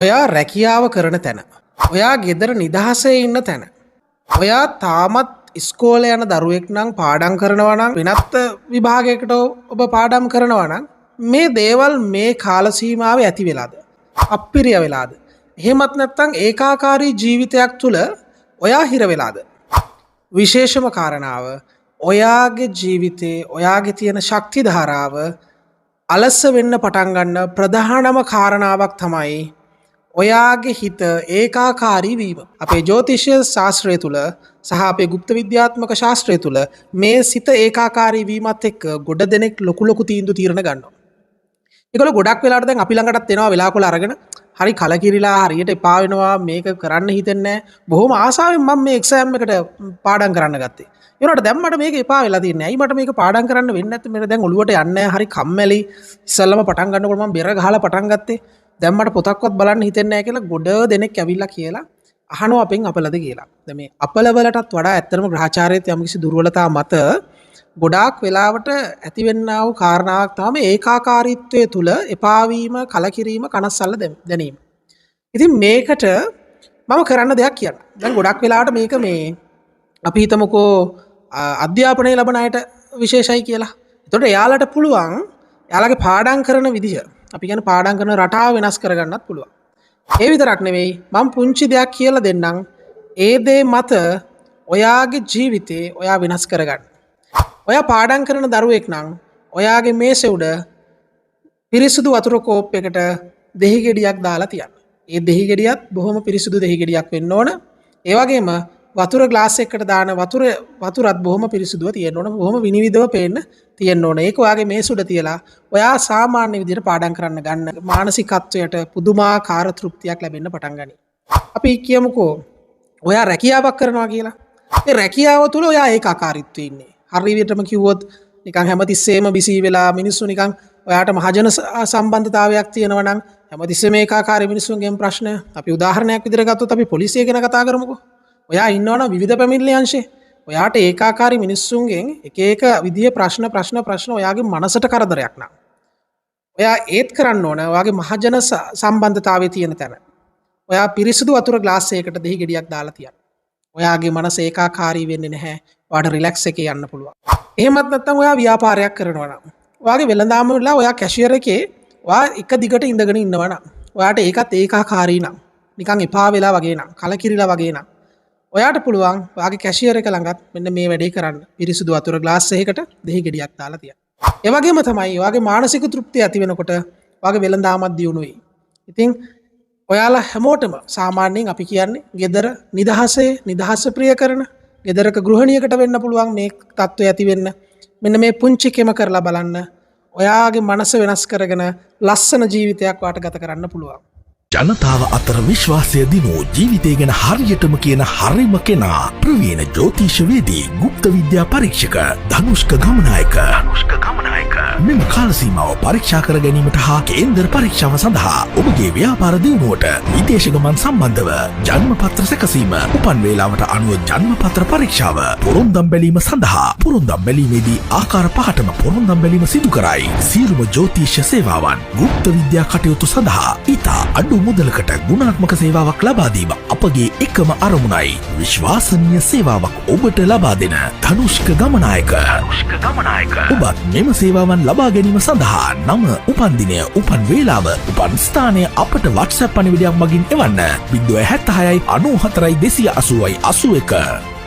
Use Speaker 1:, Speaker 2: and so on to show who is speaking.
Speaker 1: ඔයා රැකියාව කරන තැන. ඔයා ගෙදර නිදහසේ ඉන්න තැන. ඔයා තාමත් ඉස්කෝලේ යන දරුවෙක් නම් පාඩම් කරනවා නම් වෙනත් විභාගයකට ඔබ පාඩම් කරනවා නම් මේ දේවල් මේ කාල සීමාවේ ඇති වෙලාද? අප්පිරිය වෙලාද? එහෙමත් නැත්නම් ඒකාකාරී ජීවිතයක් තුළ ඔයා හිර වෙලාද? විශේෂම කාරණාව ඔයාගේ ජීවිතේ ඔයාගේ තියෙන ශක්ති ධාරාව අලස වෙන්න පටන් ගන්න ප්‍රධානම කාරණාවක් තමයි ඔයාගේ හිත ඒකාකාරී වීම. අපේ ජ්‍යොතිෂ ශාස්ත්‍රය තුළ සහ අපේ গুপ্ত විද්‍යාත්මක ශාස්ත්‍රය තුළ මේ සිත ඒකාකාරී වීමත් එක්ක ගොඩ දෙනෙක් ලොකු තීරණ ගන්නවා. ඒගොල්ලෝ ගොඩක් වෙලාවට දැන් අපි ළඟටත් එනවා වෙලාවකල අරගෙන හරි කලකිරිලා හරියට එපා වෙනවා මේක කරන්න හිතෙන්නේ නැහැ. බොහොම ආසාවෙන් මම මේ එක්සෑම් එකට පාඩම් කරන්න ගත්තේ. ඒ වුණාට දැන් මට මේක එපා වෙලා තියන්නේ. ඇයි මට මේක පාඩම් කරන්න වෙන්නේ නැත්තේ? මම දැන් ඔළුවට යන්නේ නැහැ. හරි කම්මැලි. ඉස්සල්ලාම පටන් ගන්නකොට මම බෙර ගහලා පටන් ගත්තේ. දැන් මට පොතක්වත් බලන්න හිතෙන්නේ නැහැ කියලා ගොඩ දෙනෙක් ඇවිල්ලා කියලා අහනවා අපෙන් අපලද කියලා. දැන් මේ අපලවලටත් වඩා ඇත්තටම ග්‍රහචාරයේ යම්කිසි දුර්වලතා මත ගොඩාක් වෙලාවට ඇතිවෙන්නා වූ කාරණාවක් තමයි ඒකාකාරීත්වයේ තුල එපා වීම, කලකිරීම, කනස්සල්ල දැනීම. ඉතින් මේකට මම කරන්න දෙයක් කියන්න. දැන් ගොඩක් වෙලාවට මේක මේ අපි හිතමුකෝ අධ්‍යාපනය ලබන අයට විශේෂයි කියලා. එතකොට එයාලට පුළුවන් එයාලගේ පාඩම් කරන විදිහ අපි කියන පාඩම් කරන රටාව වෙනස් කරගන්නත් පුළුවන්. ඒ විතරක් නෙවෙයි මම පුංචි දෙයක් කියලා දෙන්නම්. ඒ දේ මත ඔයාගේ ජීවිතේ ඔයා වෙනස් කරගන්න. ඔයා පාඩම් කරන දරුවෙක් නම් ඔයාගේ මේසෙ උඩ පිරිසිදු වතුර කෝප් එකට දෙහි ගෙඩියක් දාලා තියන්න. ඒ දෙහි ගෙඩියත් බොහොම පිරිසිදු දෙහි ගෙඩියක් වෙන්න ඕන. ඒ වගේම වතුර ග්ලාස් එකකට දාන වතුරත් බොහොම පිරිසිදුව තියෙන්න ඕන. බොහොම විනිවිදව පේන්න තියෙන්න ඕන. ඒක ඔයාගේ මේස උඩ තියලා ඔයා සාමාන්‍ය විදිහට පාඩම් කරන්න ගන්න. මානසිකත්වයට පුදුමාකාර තෘප්තියක් ලැබෙන්න පටන් ගනී. අපි කියමුකෝ ඔයා රැකියාවක් කරනවා කියලා. ඒ රැකියාව තුළ ඔයා ඒකාකාරීත්වයේ ඉන්නේ. හරි විදිහටම කිව්වොත් නිකන් හැමතිස්සෙම බිසී වෙලා මිනිස්සු නිකන් ඔයාට මහජන සම්බන්ධතාවයක් තියෙනවා නම් හැමතිස්සෙම ඒකාකාරී මිනිස්සුන්ගෙන් ප්‍රශ්න. අපි උදාහරණයක් විදිහට ගත්තොත් අපි පොලිසිය ගැන කතා කරමුකෝ. ඔයා ඉන්නවනම් විවිධ පැමිණිලි අංශේ. ඔයාට ඒකාකාරී මිනිස්සුන්ගෙන් එක විදිහේ ප්‍රශ්න ඔයාගේ මනසට කරදරයක් නම්. ඔයා ඒත් කරන්න ඕන ඔයාගේ මහජන සම්බන්ධතාවයේ තියෙන තැන. ඔයා පිරිසිදු වතුර ග්ලාස් එකකට දෙහි ගෙඩියක් දාලා තියන්න. ඔයාගේ මනස ඒකාකාරී වෙන්නේ නැහැ. ඔයාට රිලැක්ස් එකේ යන්න පුළුවන්. එහෙමත් නැත්නම් ඔයා ව්‍යාපාරයක් කරනවා නම් ඔයාගේ වෙළඳාම වෙලා ඔයා කැෂියර් එකේ ඔයා එක දිගට ඉඳගෙන ඉන්නවා නම් ඔයාට ඒකත් ඒකාකාරී නම් නිකන් එපා වෙලා වගේ නම් කලකිරිලා වගේ නම් ඔයාට පුළුවන් ඔයාගේ කැෂියර් එක ළඟත් මෙන්න මේ වැඩේ කරන්න. පිරිසිදු වතුර ග්ලාස් එකකට දෙහි ගෙඩියක් දාලා තියන්න. ඒ වගේම තමයි ඔයාගේ මානසික තෘප්තිය ඇති වෙනකොට ඔයාගේ වෙළඳාමත් දියුණු වෙයි. ඉතින් ඔයාලා හැමෝටම සාමාන්‍යයෙන් අපි කියන්නේ ගෙදර නිදහස ප්‍රිය කරන ගෙදරක ගෘහණියකට වෙන්න පුළුවන් මේ තත්ත්වය ඇති වෙන්න. මෙන්න මේ පුංචි කෙම කරලා බලන්න. ඔයාගේ මනස වෙනස් කරගෙන ලස්සන ජීවිතයක් වාට ගත කරන්න පුළුවන්.
Speaker 2: ජනතාව අතර විශ්වාසය දිනූ ජීවිතය ගැන හරියටම කියන හරිම කෙනා ප්‍රවීණ ජ්‍යොතිෂවේදී ගුප්ත විද්‍යා පරීක්ෂක ධනුෂ්ක ගමනායක. මෙම කාලසීමාව පරීක්ෂා කර ගැනීමට හා කේන්දර පරීක්ෂාව සඳහා ඔබගේ ව්‍යාපාර දියුණුවට විදේශ ගමන් සම්බන්ධව ජන්මපත්‍ර සැකසීම උපන් වේලාවට අනුව ජන්මපත්‍ර පරීක්ෂාව පොරොන්දම් බැලීම සඳහා පොරොන්දම් බැලීමේදී ආකාර පහටම පොරොන්දම් බැලීම සිදු කරයි. සියලුම ජ්‍යොතිෂ සේවාවන් ගුප්ත විද්‍යා කටයුතු සඳහා ඉතා අඩු මුදලකට ගුණාත්මක සේවාවක් ලබා දීම අපගේ එකම අරමුණයි. විශ්වාසනීය සේවාවක් ඔබට ලබා දෙන ධනුෂ්ක ගමනායක. ඔබත් මෙම සේවාවන් ලබා ගැනීම සඳහා නම, උපන්දිනය, උපන් වේලාව, උපන් ස්ථානය අපට WhatsApp පණිවිඩයක් මගින් එවන්න. 076 94 280 81